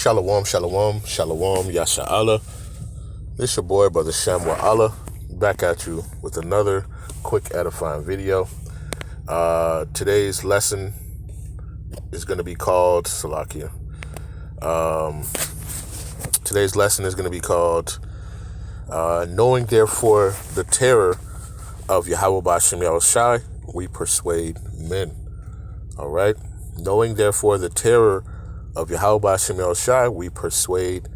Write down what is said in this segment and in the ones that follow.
Shalom, shalom, shalom, Yasha'Allah. This your boy, Brother Shamwa, back at you with another quick edifying video. Today's lesson is going to be called Salakia. Today's lesson is going to be called Knowing Therefore the Terror of Yahawah Bahasham Yahawashi, we persuade men. All right. Knowing therefore the terror of Yahawah Bahasham Yahawashi, we persuade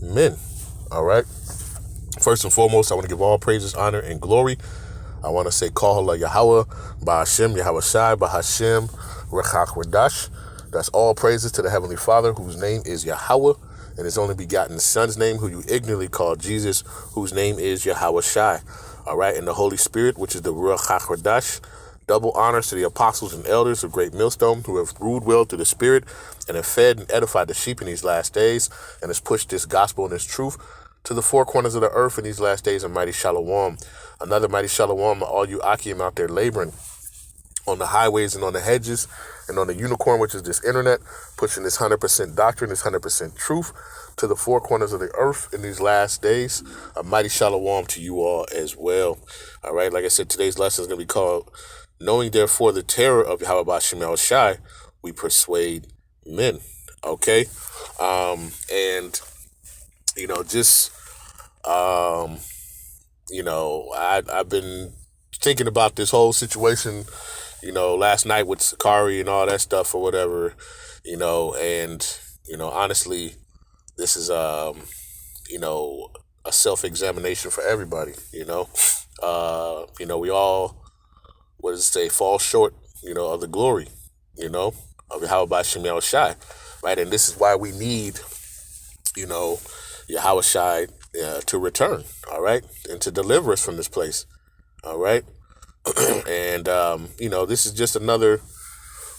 men. All right. First and foremost, I want to give all praises, honor, and glory. I want to say Halal Yahawah, Bahasham, Yahawashi, Bahasham, Rawchaa, Qadash. That's all praises to the Heavenly Father, whose name is Yahawah, and his only begotten Son's name, who you ignorantly call Jesus, whose name is Yahawashi. All right. And the Holy Spirit, which is the Rawchaa, Qadash. Double honors to the apostles and elders of Great Millstone who have ruled well through the Spirit and have fed and edified the sheep in these last days and has pushed this gospel and this truth to the four corners of the earth in these last days. A mighty shalom. Another mighty shalom to all you Akim out there laboring on the highways and on the hedges and on the unicorn, which is this internet, pushing this 100% doctrine, this 100% truth to the four corners of the earth in these last days. A mighty shalom to you all as well. All right. Like I said, today's lesson is going to be called Knowing Therefore the Terror of Yahawah Bahasham Yahawashi, we persuade men. Okay. And, I've been thinking about this whole situation, last night with Sakari and all that stuff or whatever, honestly, this is, a self-examination for everybody, we all, fall short, of the glory, of Yahawah Bahasham Yahawashi, right? And this is why we need, Yahawashi to return, all right, and to deliver us from this place, all right? And, this is just another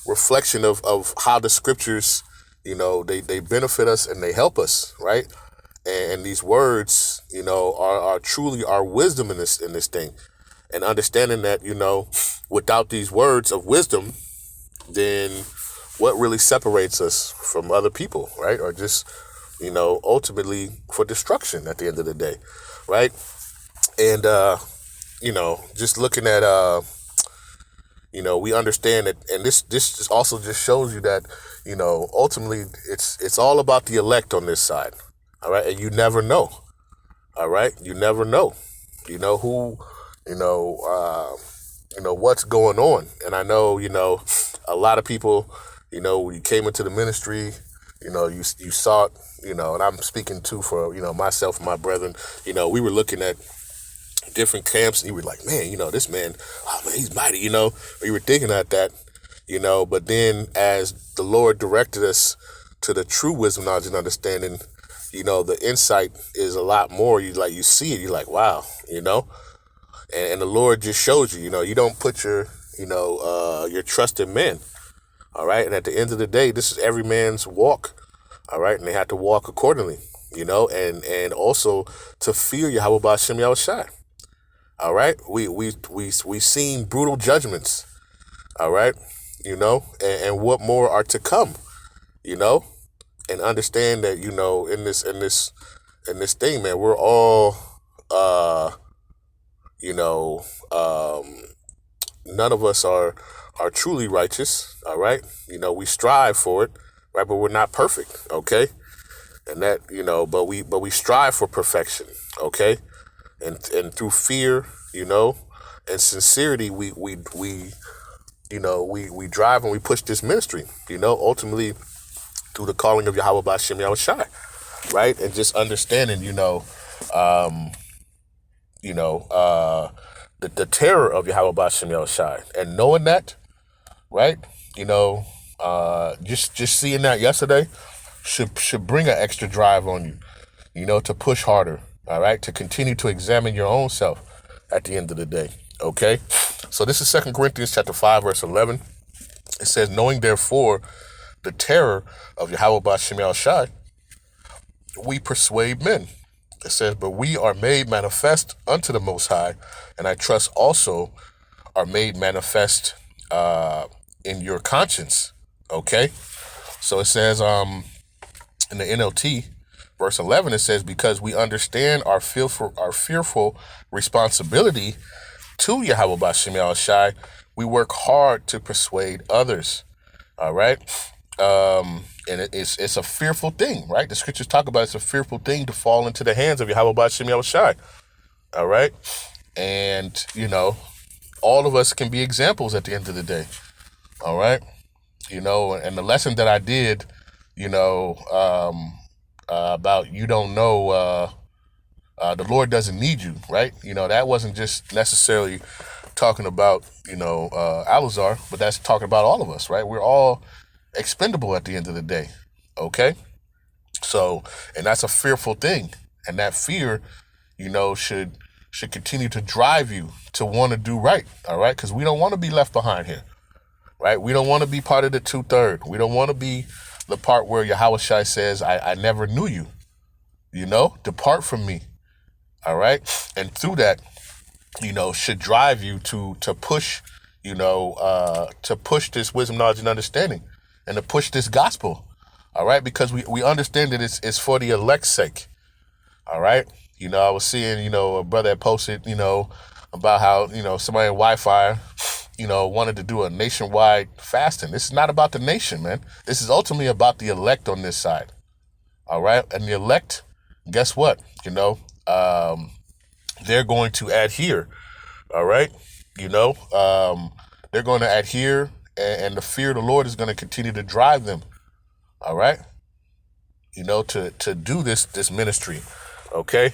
reflection of how the scriptures, they benefit us and they help us, right? And these words, are truly our wisdom in this thing. And understanding that, without these words of wisdom, then what really separates us from other people, right? Or just, ultimately for destruction at the end of the day, right? And, just looking at, we understand that, and this also just shows you that, ultimately it's all about the elect on this side, all right? And you never know, all right? You never know, who, what's going on. And I know, a lot of people, when you came into the ministry, you saw it, and I'm speaking too for, myself and my brethren, we were looking at different camps and you were like, man, this man, oh man, he's mighty, we were thinking at that, but then as the Lord directed us to the true wisdom, knowledge, and understanding, the insight is a lot more. You see it, you're like, wow, and the Lord just shows you, you don't put your trust in men. All right. And at the end of the day, this is every man's walk. All right. And they have to walk accordingly, and also to fear Yahawah Bahasham Yahawashi. All right. We seen brutal judgments. All right. And what more are to come, and understand that, in this thing, man, we're all, none of us are truly righteous. All right. We strive for it, right? But we're not perfect. Okay. And that, but we strive for perfection. Okay. And through fear, and sincerity, we drive and we push this ministry, ultimately through the calling of Yahawah Bahasham Yahawashi, right? And just understanding, the terror of Yahawah Bahasham Yahawashi, and knowing that, right? Just seeing that yesterday should bring an extra drive on you, to push harder, all right? To continue to examine your own self at the end of the day, okay? So this is 2 Corinthians chapter 5, verse 11. It says, knowing therefore the terror of Yahawah Bahasham Yahawashi, we persuade men. It says, but we are made manifest unto the Most High, and I trust also are made manifest in your conscience. Okay? So it says, In the NLT, verse 11, it says, because we understand our fearful responsibility to Yahawashi, we work hard to persuade others. All right. And it's a fearful thing, right? The scriptures talk about it's a fearful thing to fall into the hands of Yahawashi. All right. And, all of us can be examples at the end of the day. All right. And the lesson that I did, about you don't know, the Lord doesn't need you, right? That wasn't just necessarily talking about, Alazar, but that's talking about all of us, right? We're all expendable at the end of the day. Okay. So, and that's a fearful thing. And that fear, should continue to drive you to want to do right. All right. Because we don't want to be left behind here. Right. We don't want to be part of the 2/3. We don't want to be the part where Yahawashi says, I never knew you. Depart from me. All right. And through that, should drive you to push, to push this wisdom, knowledge, and understanding, and to push this gospel. All right. Because we understand that it's for the elect's sake. All right. I was seeing, a brother had posted, about how, somebody in Wi-Fi, wanted to do a nationwide fasting. This is not about the nation, man. This is ultimately about the elect on this side. All right. And the elect, guess what? They're going to adhere. All right. They're going to adhere, and the fear of the Lord is going to continue to drive them. All right. To do this ministry. Okay.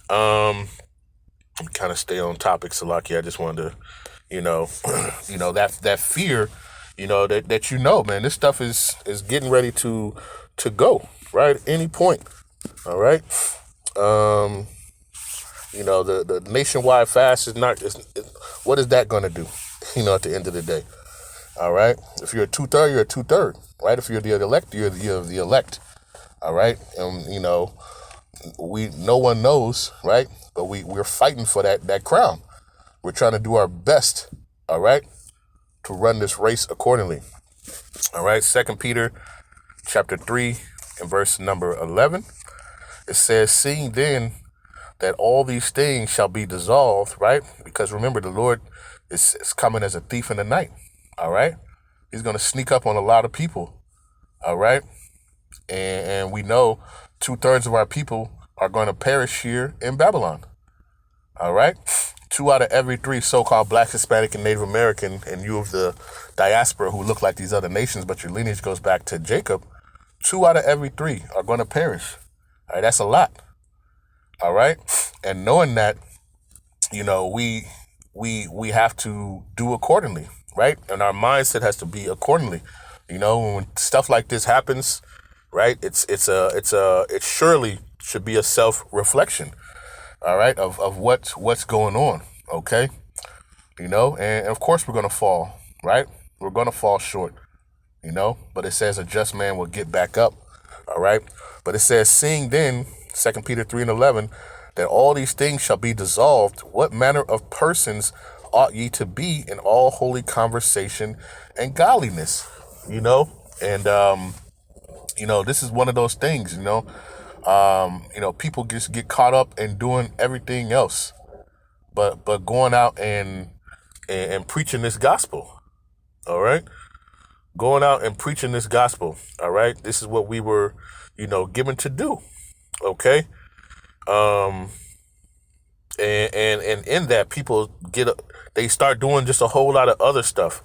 Kind of stay on topic, Salaki. I just wanted to, that fear, that man, this stuff is getting ready to go, right? At any point. All right. The nationwide fast is not, what is that going to do, at the end of the day? All right. If you're a 2/3, you're a 2/3, right? If you're the elect, you're the elect. All right. And, no one knows, right? But we're fighting for that crown. We're trying to do our best, all right, to run this race accordingly. All right, 2 Peter chapter 3 and verse number 11. It says, seeing then that all these things shall be dissolved, right? Because remember, the Lord is coming as a thief in the night, all right? He's going to sneak up on a lot of people, all right? And we know 2/3 of our people are going to perish here in Babylon. All right. 2 out of every 3 so-called Black, Hispanic, and Native American, and you of the diaspora who look like these other nations, but your lineage goes back to Jacob, 2 out of every 3 are going to perish. All right. That's a lot. All right. And knowing that, we have to do accordingly. Right. And our mindset has to be accordingly. When stuff like this happens, right, it surely should be a self-reflection, all right, of what's going on, okay? And of course we're going to fall, right? We're going to fall short, but it says a just man will get back up, all right? But it says, seeing then, 2 Peter 3 and 11, that all these things shall be dissolved, what manner of persons ought ye to be in all holy conversation and godliness, And, this is one of those things, people just get caught up in doing everything else, but going out and preaching this gospel. All right. Going out and preaching this gospel. All right. This is what we were, given to do. Okay. And in that, people they start doing just a whole lot of other stuff.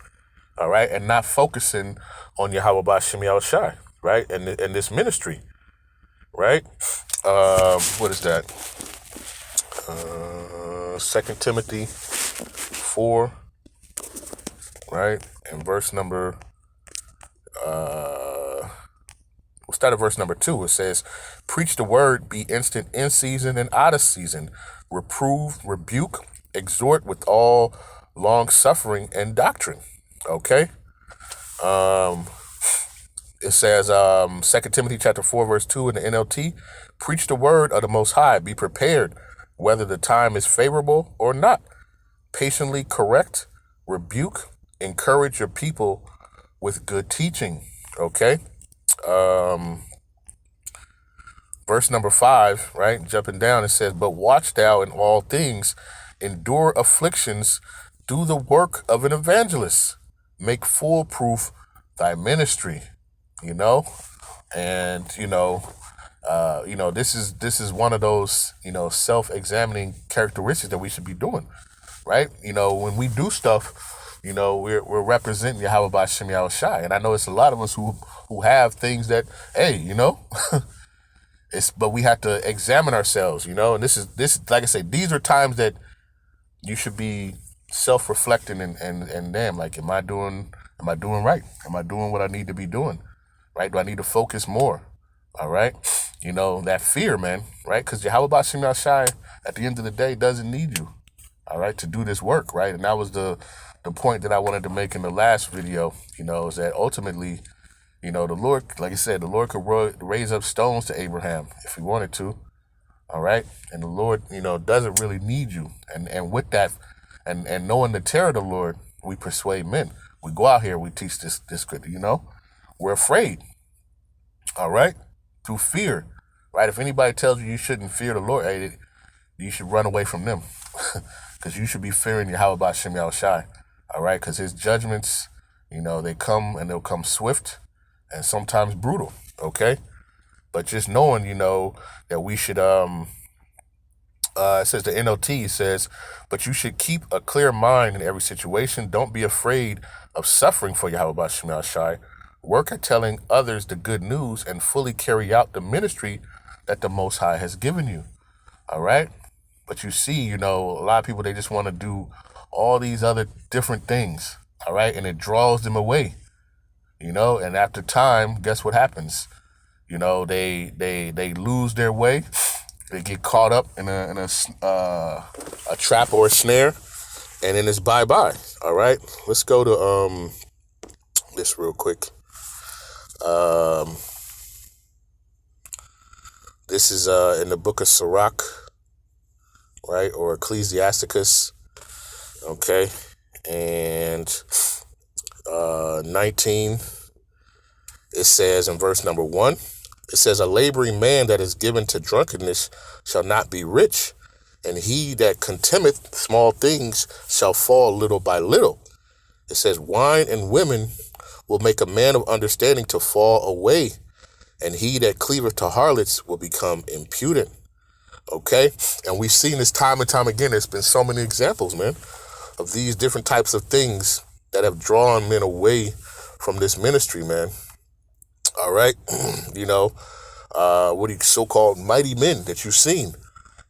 All right. And not focusing on Yahawashi, right? And this ministry. Right? What is that? 2 Timothy 4, right? And verse number, we'll start at verse number 2. It says, preach the word, be instant in season and out of season, reprove, rebuke, exhort with all long suffering and doctrine. Okay? It says, 2 Timothy chapter 4, verse 2 in the NLT, preach the word of the Most High, be prepared, whether the time is favorable or not. Patiently correct, rebuke, encourage your people with good teaching. Okay. verse number 5, right? Jumping down, it says, but watch thou in all things, endure afflictions, do the work of an evangelist, make full proof thy ministry, you know? And, this is one of those, self-examining characteristics that we should be doing, right? When we do stuff, we're representing Yahawah Bahasham Yahawashi. And I know it's a lot of us who have things that, hey, but we have to examine ourselves, and this, like I say, these are times that you should be self-reflecting and damn, like, am I doing right? Am I doing what I need to be doing? Right? Do I need to focus more? All right. That fear, man, right? Because Yahawah Bahasham Yahawashi at the end of the day doesn't need you, all right, to do this work, right? And that was the point that I wanted to make in the last video, is that ultimately, the Lord, like I said, the Lord could raise up stones to Abraham if he wanted to, all right? And the Lord, doesn't really need you. And with that, and knowing the terror of the Lord, we persuade men. We go out here, we teach this good, we're afraid, all right? Through fear, right? If anybody tells you shouldn't fear the Lord, hey, you should run away from them because you should be fearing Yahawah Bahasham Yahawashi, all right? Because his judgments, they come and they'll come swift and sometimes brutal, okay? But just knowing, that we should, it says the NLT says, but you should keep a clear mind in every situation. Don't be afraid of suffering for Yahawah Bahasham Yahawashi. Work at telling others the good news and fully carry out the ministry that the Most High has given you, all right? But you see, a lot of people, they just want to do all these other different things, all right? And it draws them away, and after time, guess what happens? They lose their way. They get caught up in a trap or a snare, and then it's bye-bye, all right? Let's go to this real quick. This is in the book of Sirach, right, or Ecclesiasticus, okay, and 19, it says in verse number 1, it says, a laboring man that is given to drunkenness shall not be rich, and he that contemneth small things shall fall little by little. It says, wine and women will make a man of understanding to fall away, and he that cleaveth to harlots will become impudent. Okay? And we've seen this time and time again. There's been so many examples, man, of these different types of things that have drawn men away from this ministry, man. All right? What are so-called mighty men that you've seen,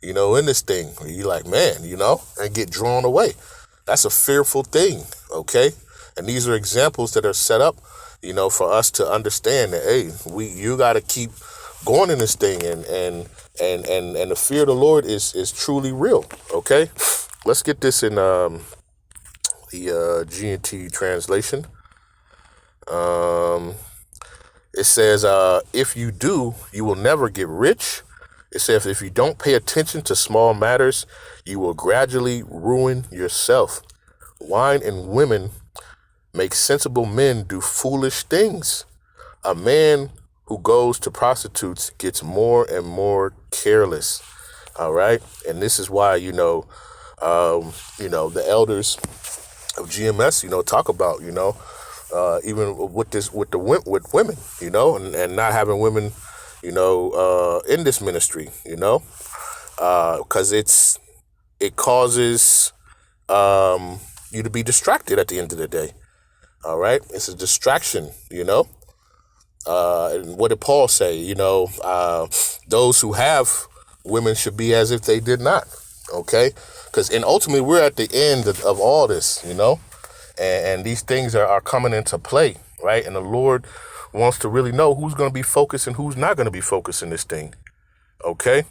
in this thing. You're like, man, and get drawn away. That's a fearful thing, okay? And these are examples that are set up, for us to understand that, hey, you got to keep going in this thing, and the fear of the Lord is truly real, okay? Let's get this in the G&T translation. It says, if you do, you will never get rich. It says, if you don't pay attention to small matters, you will gradually ruin yourself. Wine and women make sensible men do foolish things. A man who goes to prostitutes gets more and more careless. All right. And this is why, the elders of GMS, talk about, even with women, and not having women, in this ministry, because it causes you to be distracted at the end of the day. All right. It's a distraction, and what did Paul say? Those who have women should be as if they did not. Okay. And ultimately we're at the end of all this, and these things are coming into play. Right. And the Lord wants to really know who's going to be focused and who's not going to be focused in this thing. Okay.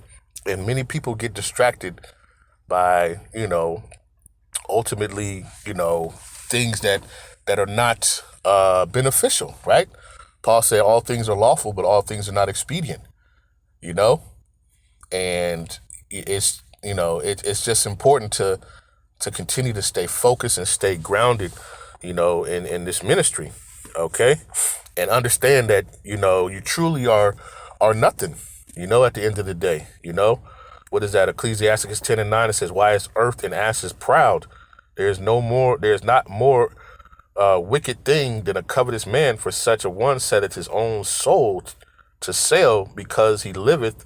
And many people get distracted by, ultimately, things that are not beneficial, right? Paul said all things are lawful, but all things are not expedient, and it's, it's just important to continue to stay focused and stay grounded, in this ministry. Okay. And understand that, you truly are nothing, at the end of the day, what is that? Ecclesiasticus 10:9, it says, why is earth and ashes proud? There's not more wicked thing than a covetous man, for such a one setteth his own soul to sell, because he liveth,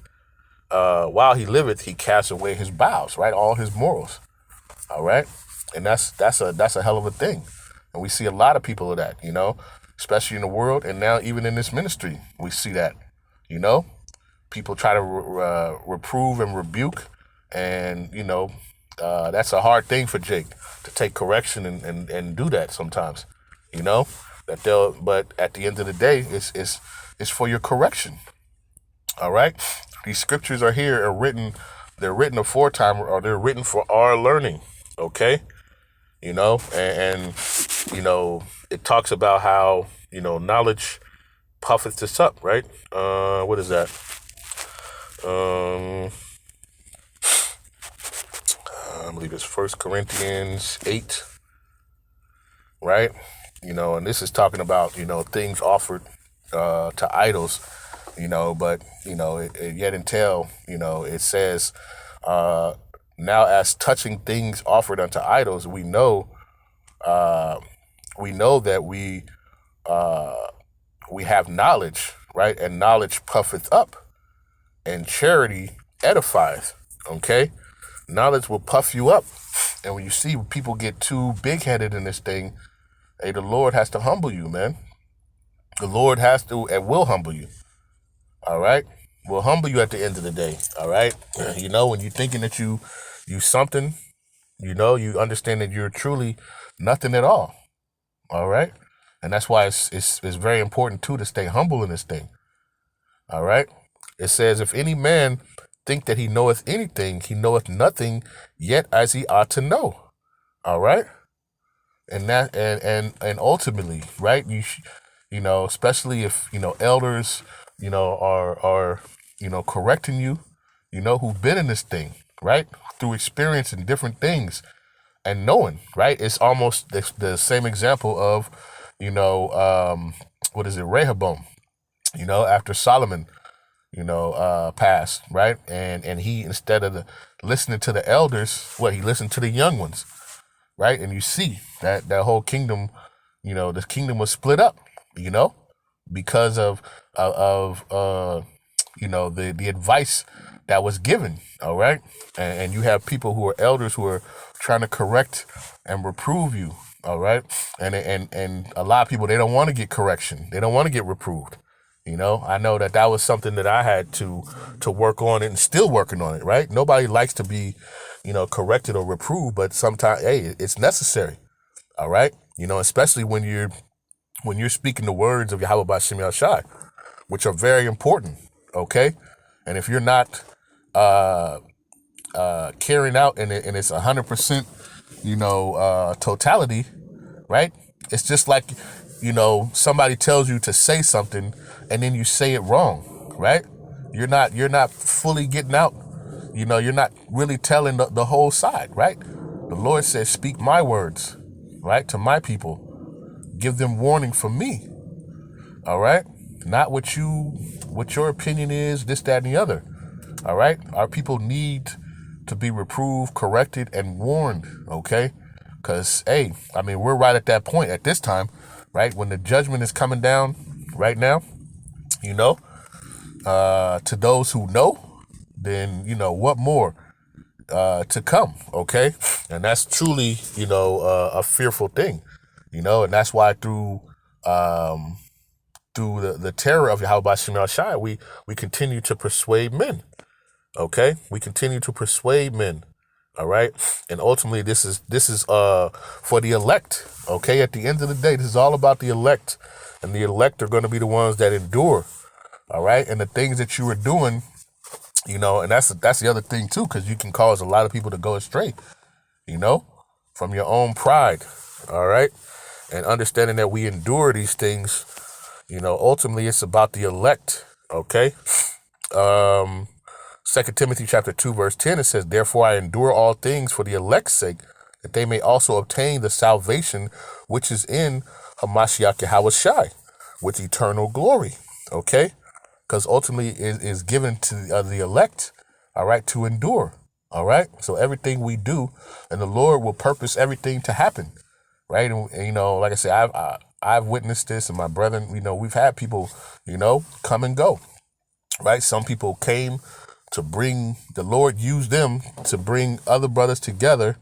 while he liveth, he casts away his bowels, right? All his morals. All right. And that's a hell of a thing. And we see a lot of people of that, especially in the world. And now even in this ministry, we see that, people try to reprove and rebuke. And, that's a hard thing for Jake to take correction and do that sometimes, but at the end of the day, it's for your correction. All right. These scriptures are here they're written aforetime, or they're written for our learning. Okay. And it talks about how, knowledge puffeth us up, right? What is that? I believe it's 1 Corinthians 8, right? And this is talking about, things offered to idols, but, yet until, it says, now as touching things offered unto idols, we know that we have knowledge, right? And knowledge puffeth up, and charity edifieth. Okay, knowledge will puff you up, and when you see people get too big-headed in this thing, hey, the Lord has to humble you, man. The Lord has to and will humble you. All right, will humble you at the end of the day. All right, when you're thinking that you something, you understand that you're truly nothing at all. All right. And that's why it's very important too to stay humble in this thing. All right. It says, if any man think that he knoweth anything, he knoweth nothing yet as he ought to know. All right. And that and ultimately, right, especially if elders are correcting you, who've been in this thing, right, through experience and different things and knowing, right? It's almost the same example of what is it, Rehoboam, after Solomon passed, right? And he, instead of listening to the elders, he listened to the young ones, right? And you see that whole kingdom, the kingdom was split up, because of the advice that was given. All right. And you have people who are elders who are trying to correct and reprove you. All right. And a lot of people, they don't want to get correction. They don't want to get reproved. I know that was something that I had to work on and still working on it. Right. Nobody likes to be, corrected or reproved, but sometimes, hey, it's necessary. All right. Especially when you're speaking the words of Yahawah Bahasham Yahawashi, which are very important. Okay. And if you're not carrying out and it's 100%, totality, right? It's just like, somebody tells you to say something and then you say it wrong, right? You're not fully getting out. You're not really telling the whole side, right? The Lord says, speak my words, right, to my people. Give them warning from me. All right? Not what your opinion is, this, that, and the other. All right? Our people need to be reproved, corrected, and warned, okay? Because, hey, we're right at that point at this time, right? When the judgment is coming down right now, to those who know, then, what more to come, okay? And that's truly, a fearful thing, and that's why through the terror of Yahawah Bahasham Yahawashi, we continue to persuade men. Okay, we continue to persuade men. All right, and ultimately, this is for the elect. Okay, at the end of the day, this is all about the elect, and the elect are going to be the ones that endure. All right, and the things that you are doing, and that's the other thing too, because you can cause a lot of people to go astray. From your own pride. All right, and understanding that we endure these things. Ultimately, it's about the elect. Okay. 2 Timothy chapter 2, verse 10, it says, therefore I endure all things for the elect's sake, that they may also obtain the salvation which is in Hamashiach Yahawashi with eternal glory. Okay. because ultimately it is given to the elect, all right, to endure, all right? So everything we do, and the Lord will purpose everything to happen, right? And you know, like I said, I've witnessed this, and my brethren, you know, we've had people, you know, come and go, right? Some people came to bring, the Lord used them to bring other brothers together,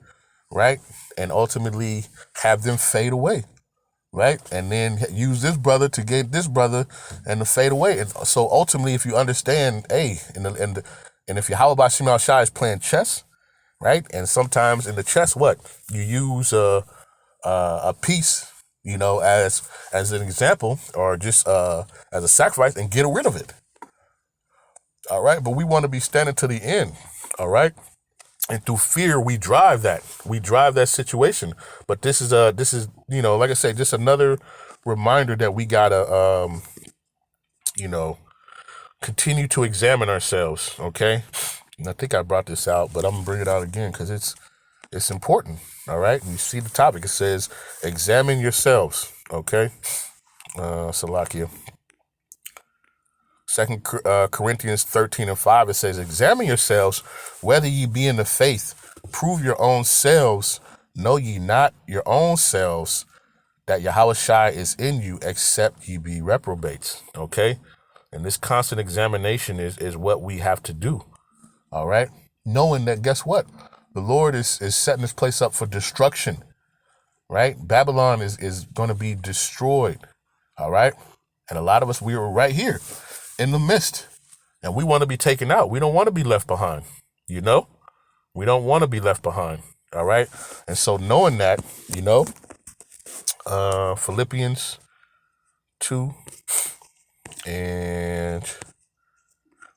right? And ultimately have them fade away, right? And then use this brother to get this brother and to fade away. And so ultimately, if you understand, hey, and if Yahawashi is playing chess, right? And sometimes in the chess, what? You use a piece, you know, as an example, or just as a sacrifice, and get rid of it. All right, but we want to be standing to the end. All right, and through fear we drive that situation. But this is you know, like I say, just another reminder that we gotta you know, continue to examine ourselves. Okay, and I think I brought this out, but I'm gonna bring it out again because it's important. All right, and you see the topic. It says, examine yourselves. Okay, Salakia. 2 Corinthians 13:5, it says, examine yourselves whether ye be in the faith. Prove your own selves. Know ye not your own selves that Yahawashi is in you, except ye be reprobates. Okay? And this constant examination is what we have to do. All right? Knowing that, guess what? The Lord is setting this place up for destruction. Right? Babylon is going to be destroyed. All right? And a lot of us, we are right here in the midst, and we want to be taken out. We don't want to be left behind. You know, we don't want to be left behind. All right. And so knowing that, you know, Philippians 2 and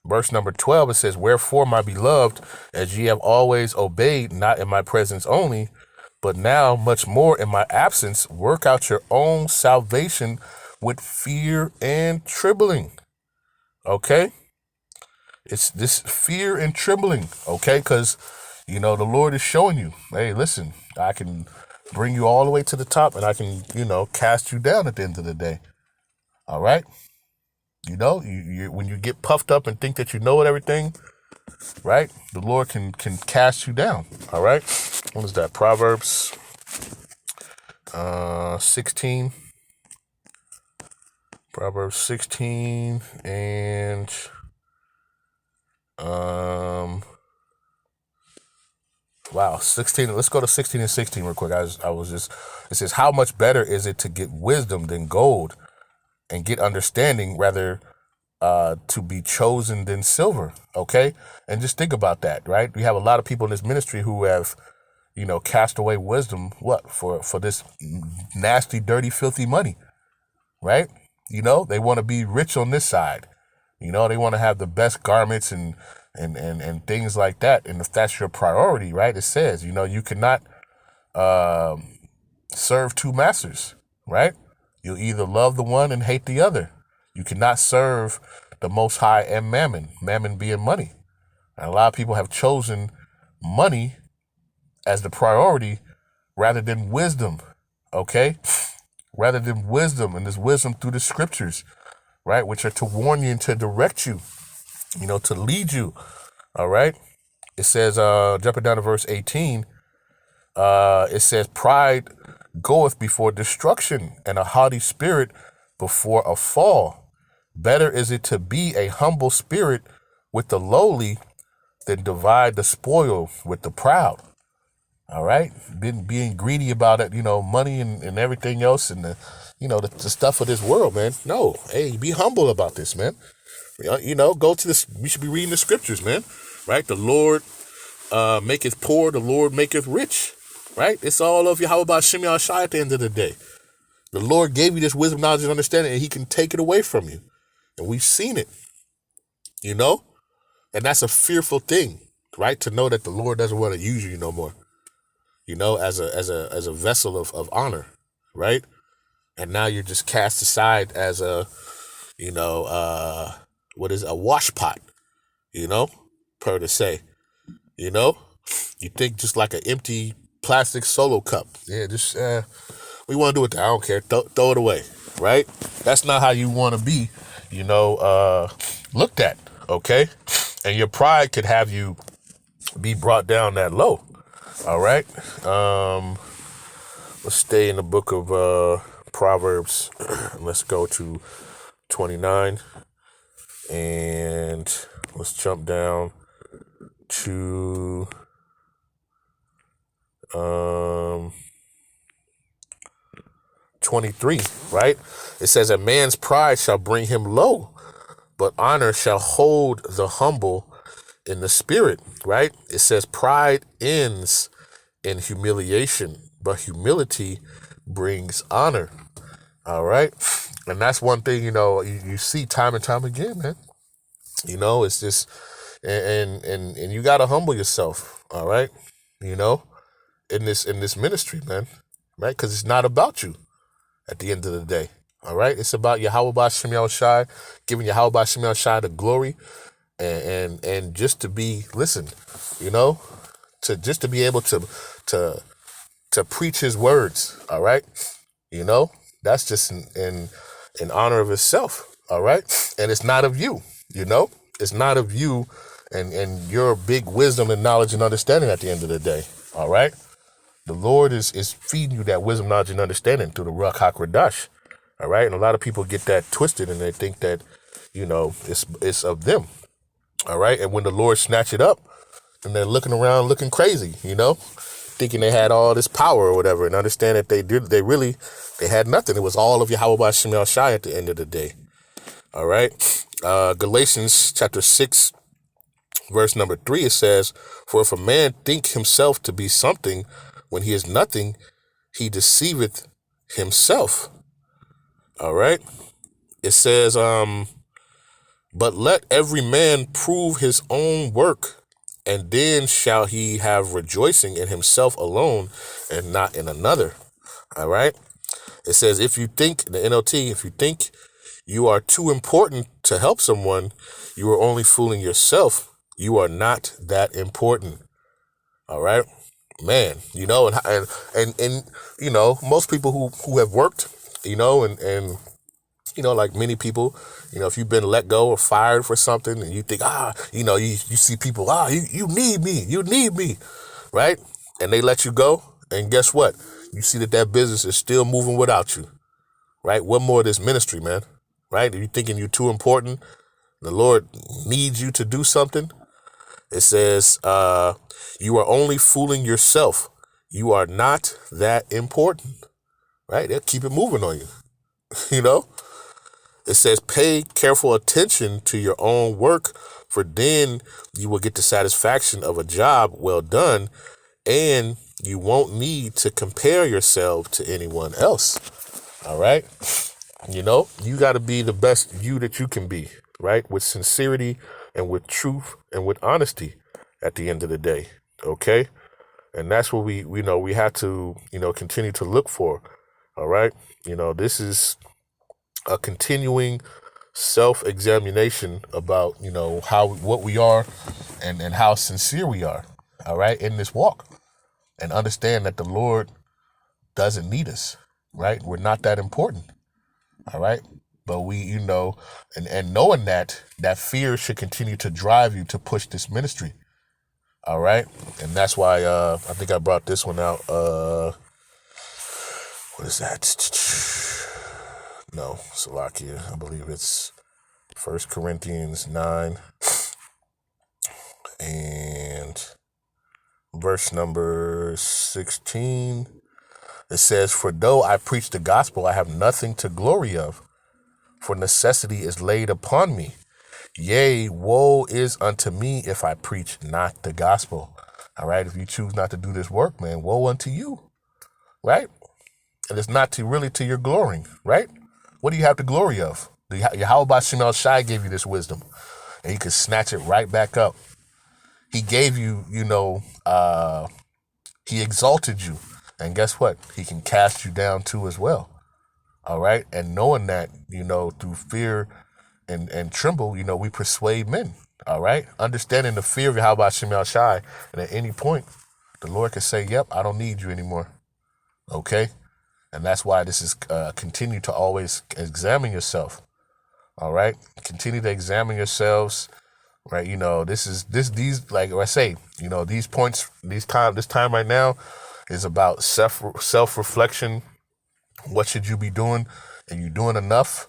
verse number 12, it says, wherefore, my beloved, as ye have always obeyed, not in my presence only, but now much more in my absence, work out your own salvation with fear and trembling. Okay, it's this fear and trembling, okay, because, you know, the Lord is showing you, hey, listen, I can bring you all the way to the top, and I can, you know, cast you down at the end of the day. All right, you know, you when you get puffed up and think that you know everything, right, the Lord can cast you down. All right, what is that? Proverbs 16. Proverbs 16 and wow, 16. Let's go to 16 and 16 real quick. It says, how much better is it to get wisdom than gold, and get understanding rather to be chosen than silver. Okay, and just think about that, right? We have a lot of people in this ministry who have, you know, cast away wisdom. What for this nasty, dirty, filthy money, right? You know, they want to be rich on this side. You know, they want to have the best garments and things like that. And if that's your priority, right, it says, you know, you cannot serve two masters, right? You'll either love the one and hate the other. You cannot serve the Most High and mammon being money. And a lot of people have chosen money as the priority rather than wisdom, okay? Rather than wisdom, and this wisdom through the scriptures, right, which are to warn you and to direct you, you know, to lead you. All right. It says, jumping down to verse 18, it says, pride goeth before destruction, and a haughty spirit before a fall. Better is it to be a humble spirit with the lowly than divide the spoil with the proud. All right, being greedy about it, you know, money and everything else, and the stuff of this world, man. No, hey, be humble about this, man. You know, go to this. We should be reading the scriptures, man. Right? The Lord maketh poor, the Lord maketh rich. Right? It's all of Yahawah Bahasham at the end of the day. The Lord gave you this wisdom, knowledge, and understanding, and He can take it away from you, and we've seen it. You know, and that's a fearful thing, right? To know that the Lord doesn't want to use you no more. You know, as a vessel of honor, right? And now you're just cast aside as a, you know, a wash pot, you know, per to say, you know, you think just like an empty plastic Solo cup. Yeah, just, we want to do it. I don't care. Throw it away, right? That's not how you want to be, you know, looked at, okay? And your pride could have you be brought down that low, all right? Let's stay in the book of Proverbs. Let's go to 29, and let's jump down to 23, right? It says, a man's pride shall bring him low, but honor shall hold the humble in the spirit, right? It says pride ends in humiliation, but humility brings honor. All right. And that's one thing, you see time and time again, man. It's just, and you got to humble yourself. All right. In this ministry, man, right? Because it's not about you at the end of the day. All right. It's about Yahawashi, giving Yahawashi the glory and just to be, listen, to be able to preach his words. All right. That's just in honor of itself. All right. And it's not of you, it's not of you and your big wisdom and knowledge and understanding at the end of the day. All right. The Lord is feeding you that wisdom, knowledge, and understanding through the Rawchaa Qadash. All right. And a lot of people get that twisted and they think that, it's of them. All right. And when the Lord snatch it up and they're looking around, looking crazy, thinking they had all this power or whatever, and understand that they had nothing. It was all of Yahawashi at the end of the day. All right. Galatians chapter 6, verse number 3, it says, for if a man think himself to be something when he is nothing, he deceiveth himself. All right. It says, but let every man prove his own work, and then shall he have rejoicing in himself alone and not in another. All right. It says, if you think, the NLT, if you think you are too important to help someone, you are only fooling yourself. You are not that important. All right, man, and most people who have worked, and like many people, if you've been let go or fired for something and you think, you see people, you need me, right? And they let you go. And guess what? You see that business is still moving without you, right? What more of this ministry, man, right? If you're thinking you're too important, the Lord needs you to do something. It says, you are only fooling yourself. You are not that important, right? They'll keep it moving on you, It says, pay careful attention to your own work, for then you will get the satisfaction of a job well done, and you won't need to compare yourself to anyone else. All right. You got to be the best you that you can be, right? With sincerity and with truth and with honesty at the end of the day. Okay. And that's what we have to, continue to look for. All right. This is a continuing self-examination about, what we are and how sincere we are. All right. In this walk, and understand that the Lord doesn't need us. Right. We're not that important. All right. But we, and knowing that fear should continue to drive you to push this ministry. All right. And that's why I think I brought this one out. What is that? No, Salakia. I believe it's 1 Corinthians 9 and verse number 16. It says, for though I preach the gospel, I have nothing to glory of, for necessity is laid upon me. Yea, woe is unto me if I preach not the gospel. All right. If you choose not to do this work, man, woe unto you. Right. And it's not to your glorying. Right. What do you have the glory of? Yahawashi gave you this wisdom, and he could snatch it right back up. He gave you, he exalted you. And guess what? He can cast you down too as well. All right. And knowing that, through fear and tremble, we persuade men. All right. Understanding the fear of Yahawashi, and at any point, the Lord can say, yep, I don't need you anymore. Okay. And that's why this is continue to always examine yourself. All right. Continue to examine yourselves. Right. These, like I say, these points, this time right now is about self-reflection. What should you be doing? Are you doing enough?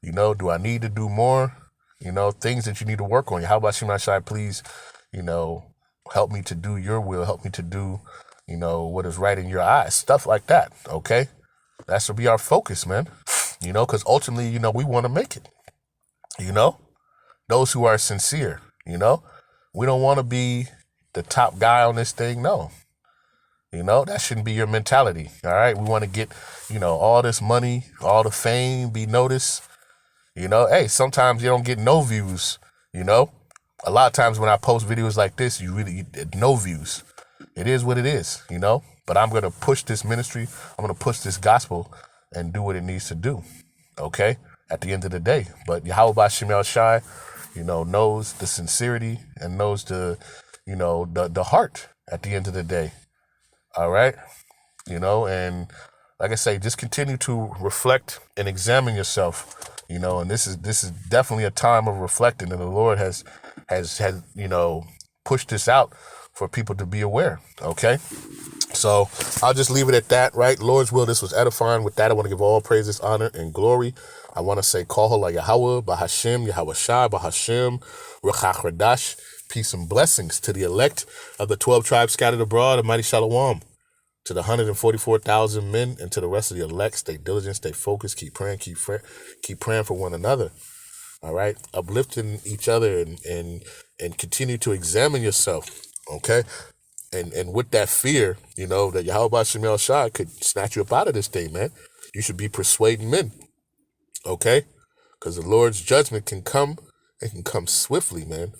Do I need to do more? Things that you need to work on. How about you, please, help me to do your will. Help me to do, what is right in your eyes. Stuff like that. Okay. That should be our focus, man. Because ultimately, we want to make it. Those who are sincere, we don't want to be the top guy on this thing. No, that shouldn't be your mentality. All right. We want to get, all this money, all the fame, be noticed. Hey, sometimes you don't get no views, A lot of times when I post videos like this, you no views. It is what it is, But I'm going to push this ministry. I'm going to push this gospel and do what it needs to do. Okay? At the end of the day. But Yahawashi, knows the sincerity and knows the heart at the end of the day. All right? And like I say, just continue to reflect and examine yourself, and this is definitely a time of reflecting, and the Lord has pushed this out for people to be aware. Okay. So I'll just leave it at that, right? Lord's will, this was edifying. With that, I want to give all praises, honor, and glory. I want to say, Halal, Yahawah, Bahasham, Yahawashi, Bahasham, Rawchaa, Qadash. Peace and blessings to the elect of the 12 tribes scattered abroad, and mighty Shalom. To the 144,000 men and to the rest of the elect, stay diligent, stay focused, keep praying, keep praying for one another. All right? Uplifting each other and continue to examine yourself. Okay? And with that fear, that Yahawah could snatch you up out of this thing, man. You should be persuading men. Okay? Because the Lord's judgment can come swiftly, man.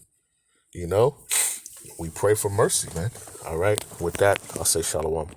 We pray for mercy, man. All right? With that, I'll say shalom.